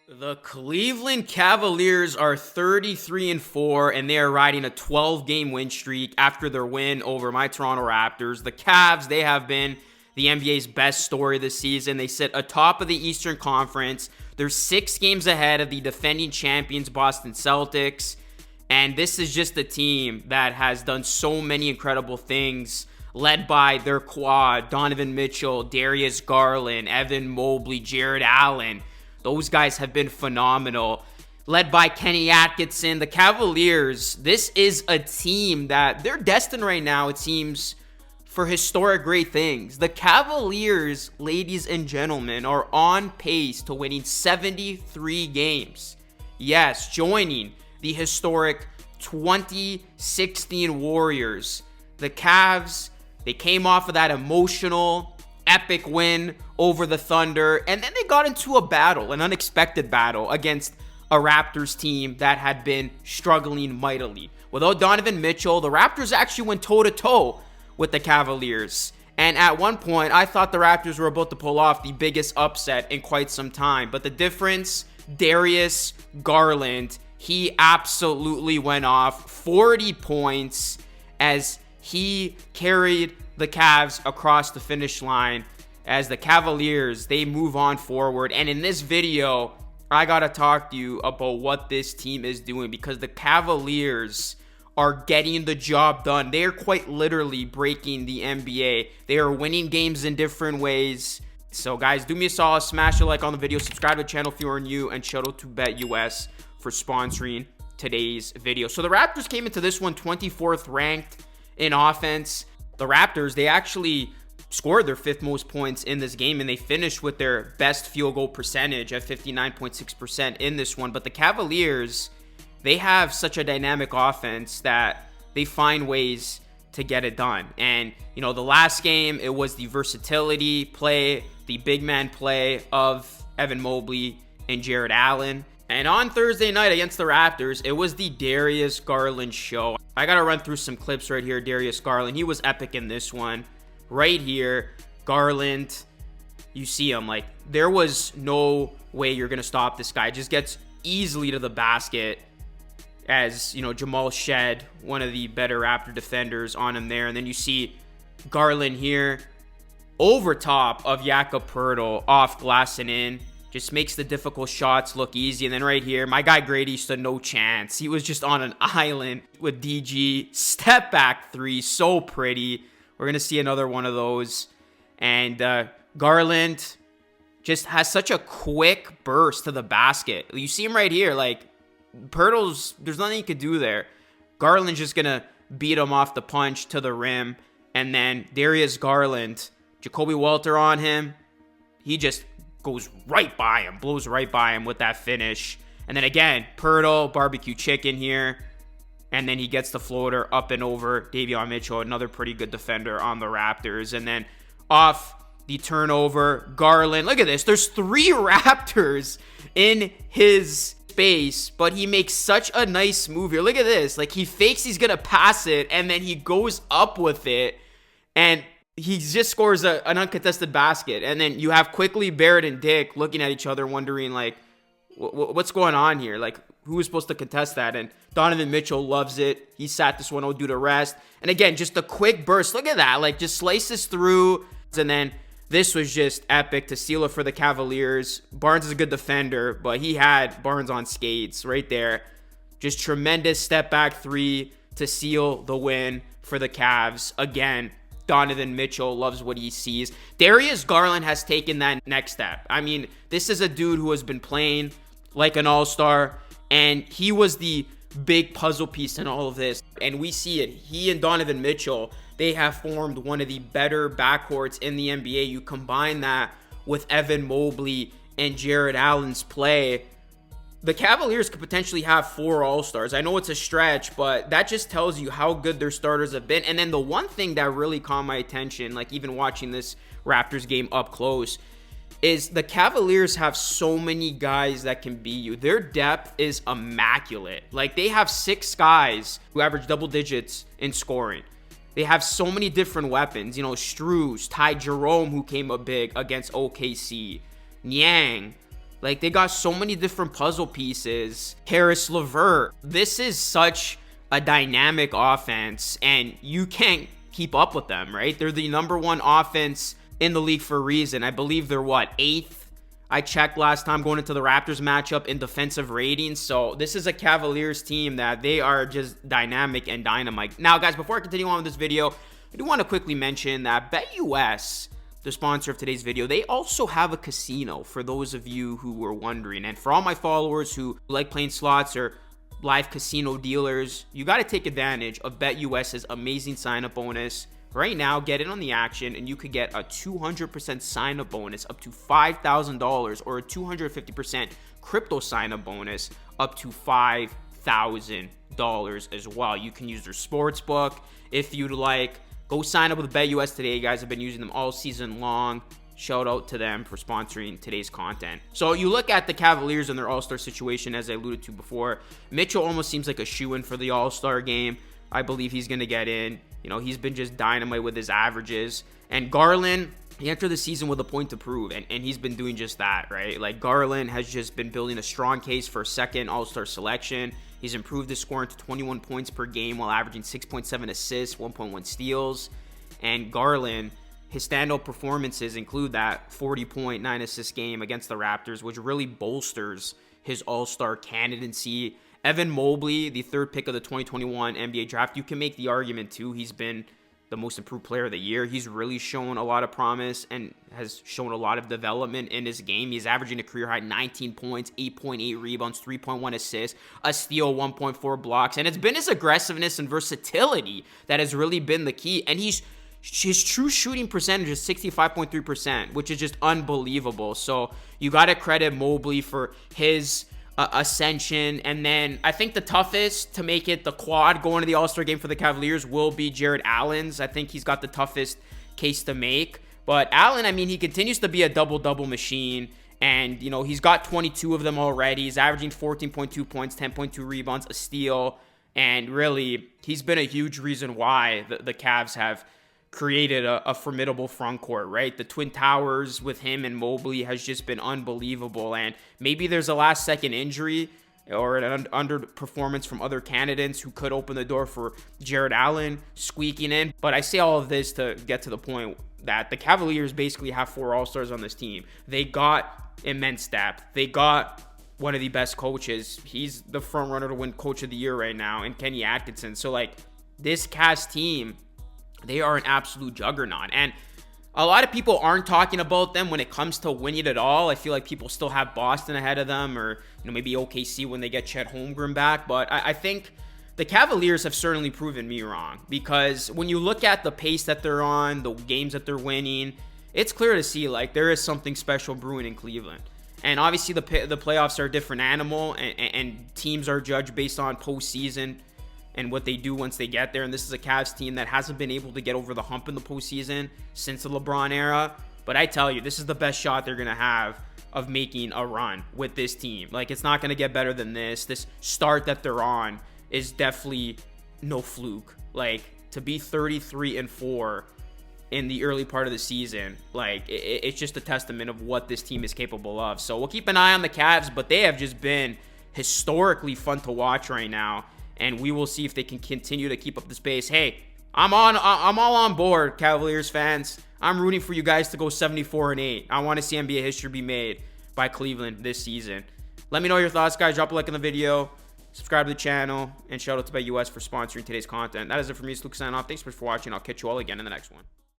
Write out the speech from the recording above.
The Cleveland Cavaliers are 33-4, and they are riding a 12-game win streak after their win over my Toronto Raptors. The Cavs, they have been the NBA's best story this season. They sit atop of the Eastern Conference. They're 6 games ahead of the defending champions Boston Celtics. And this is just a team that has done so many incredible things, led by their quad, Donovan Mitchell, Darius Garland, Evan Mobley, Jared Allen. Those guys have been phenomenal. Led by Kenny Atkinson. The Cavaliers, this is a team that they're destined right now, it seems, for historic great things. The Cavaliers, ladies and gentlemen, are on pace to winning 73 games. Yes, joining the historic 2016 Warriors. The Cavs, they came off of that emotional, epic win over the Thunder, and then they got into a battle, an unexpected battle against a Raptors team that had been struggling mightily. Without Donovan Mitchell, the Raptors actually went toe-to-toe with the Cavaliers. And at one point, I thought the Raptors were about to pull off the biggest upset in quite some time. But the difference, Darius Garland, he absolutely went off. 40 points as he carried the Cavs across the finish line as the Cavaliers, they move on forward. And in this video, I gotta talk to you about what this team is doing, because the Cavaliers are getting the job done. They are quite literally breaking the NBA. They are winning games in different ways. So guys, do me a solid, smash a like on the video, subscribe to the channel if you are new, and shout out to BetUS for sponsoring today's video. So the Raptors came into this one 24th ranked in offense. The Raptors, they actually scored their 5th most points in this game, and they finished with their best field goal percentage at 59.6% in this one. But the Cavaliers, they have such a dynamic offense that they find ways to get it done. And, you know, the last game, it was the versatility play, the big man play of Evan Mobley and Jared Allen. And on Thursday night against the Raptors, it was the Darius Garland show. I gotta run through some clips right here. Darius Garland, he was epic in this one. Right here, Garland, you see him, like, there was no way you're gonna stop this guy. Just gets easily to the basket as, you know, Jamal Shed, one of the better Raptor defenders, on him there. And then you see Garland here over top of Jakob Poeltl, off glass and in. Just makes the difficult shots look easy. And then right here, my guy Grady stood no chance. He was just on an island with DG. Step back 3, so pretty. We're going to see another one of those. And Garland just has such a quick burst to the basket. You see him right here. Like, Poeltl's, there's nothing you could do there. Garland's just going to beat him off the punch to the rim. And then Darius Garland, Jacoby Walter on him. He just goes right by him, blows right by him with that finish. And then again, Poeltl, barbecue chicken here. And then he gets the floater up and over Davion Mitchell, another pretty good defender on the Raptors. And then off the turnover, Garland. Look at this. There's 3 Raptors in his space, but he makes such a nice move here. Look at this. Like, he fakes he's going to pass it, and then he goes up with it. And he just scores an uncontested basket. And then you have quickly Barrett and Dick looking at each other, wondering, like, what's going on here? Like, who was supposed to contest that? And Donovan Mitchell loves it. He sat this one out due to rest. And again, just a quick burst. Look at that. Like, just slices through. And then this was just epic to seal it for the Cavaliers. Barnes is a good defender, but he had Barnes on skates right there. Just tremendous step back 3 to seal the win for the Cavs. Again, Donovan Mitchell loves what he sees. Darius Garland has taken that next step. I mean, this is a dude who has been playing like an all-star, and he was the big puzzle piece in all of this. And we see it. He and Donovan Mitchell, they have formed one of the better backcourts in the NBA. You combine that with Evan Mobley and Jared Allen's play, the Cavaliers could potentially have 4 all-stars. I know it's a stretch, but that just tells you how good their starters have been. And then the one thing that really caught my attention, like even watching this Raptors game up close, is the Cavaliers have so many guys that can beat you. Their depth is immaculate. Like, they have 6 guys who average double digits in scoring. They have so many different weapons. You know, Strus, Ty Jerome, who came up big against OKC, Niang. Like, they got so many different puzzle pieces. Karis LeVert. This is such a dynamic offense, and you can't keep up with them, right? They're the #1 offense in the league for a reason. I believe they're, 8th? I checked last time going into the Raptors matchup in defensive ratings. So this is a Cavaliers team that they are just dynamic and dynamite. Now, guys, before I continue on with this video, I do want to quickly mention that BetUS, the sponsor of today's video, they also have a casino for those of you who were wondering. And for all my followers who like playing slots or live casino dealers, you got to take advantage of BetUS's amazing sign-up bonus. Right now, get in on the action, and you could get a 200% sign-up bonus up to $5,000, or a 250% crypto sign-up bonus up to $5,000 as well. You can use their sports book if you'd like. Go sign up with BetUS today, guys. I've been using them all season long. Shout out to them for sponsoring today's content. So you look at the Cavaliers and their All-Star situation, as I alluded to before. Mitchell almost seems like a shoo-in for the All-Star game. I believe he's going to get in. You know, he's been just dynamite with his averages. And Garland, he entered the season with a point to prove, and he's been doing just that, right? Like, Garland has just been building a strong case for a second All-Star selection. He's improved his scoring to 21 points per game while averaging 6.7 assists, 1.1 steals. And Garland, his standout performances include that 40.9 assist game against the Raptors, which really bolsters his All-Star candidacy. Evan Mobley, the 3rd pick of the 2021 NBA draft, you can make the argument too. He's been the most improved player of the year. He's really shown a lot of promise and has shown a lot of development in his game. He's averaging a career-high 19 points, 8.8 rebounds, 3.1 assists, a steal, 1.4 blocks. And it's been his aggressiveness and versatility that has really been the key. And his true shooting percentage is 65.3%, which is just unbelievable. So you got to credit Mobley for his ascension. And then I think the toughest to make it the quad going to the All-Star game for the Cavaliers will be Jared Allen's. I think he's got the toughest case to make. But Allen, I mean, he continues to be a double-double machine. And, you know, he's got 22 of them already. He's averaging 14.2 points, 10.2 rebounds, a steal. And really, he's been a huge reason why the Cavs have created a formidable front court, right? The Twin Towers with him and Mobley has just been unbelievable. And maybe there's a last-second injury or an underperformance from other candidates who could open the door for Jared Allen squeaking in. But I say all of this to get to the point that the Cavaliers basically have 4 All-Stars on this team. They got immense depth. They got one of the best coaches. He's the front runner to win Coach of the Year right now, and Kenny Atkinson. So, like, this Cavs team, they are an absolute juggernaut. And a lot of people aren't talking about them when it comes to winning it all. I feel like people still have Boston ahead of them, or, you know, maybe OKC when they get Chet Holmgren back. But I think the Cavaliers have certainly proven me wrong, because when you look at the pace that they're on, the games that they're winning, it's clear to see, like, there is something special brewing in Cleveland. And obviously the playoffs are a different animal, and teams are judged based on postseason and what they do once they get there. And this is a Cavs team that hasn't been able to get over the hump in the postseason since the LeBron era. But I tell you, this is the best shot they're going to have of making a run with this team. Like, it's not going to get better than this. This start that they're on is definitely no fluke. Like, to be 33-4 in the early part of the season, like, it's just a testament of what this team is capable of. So we'll keep an eye on the Cavs, but they have just been historically fun to watch right now. And we will see if they can continue to keep up the pace. Hey, I'm all on board, Cavaliers fans. I'm rooting for you guys to go 74-8. I want to see NBA history be made by Cleveland this season. Let me know your thoughts, guys. Drop a like on the video, subscribe to the channel, and shout out to BetUS for sponsoring today's content. That is it for me. It's Luke signing off. Thanks so much for watching. I'll catch you all again in the next one.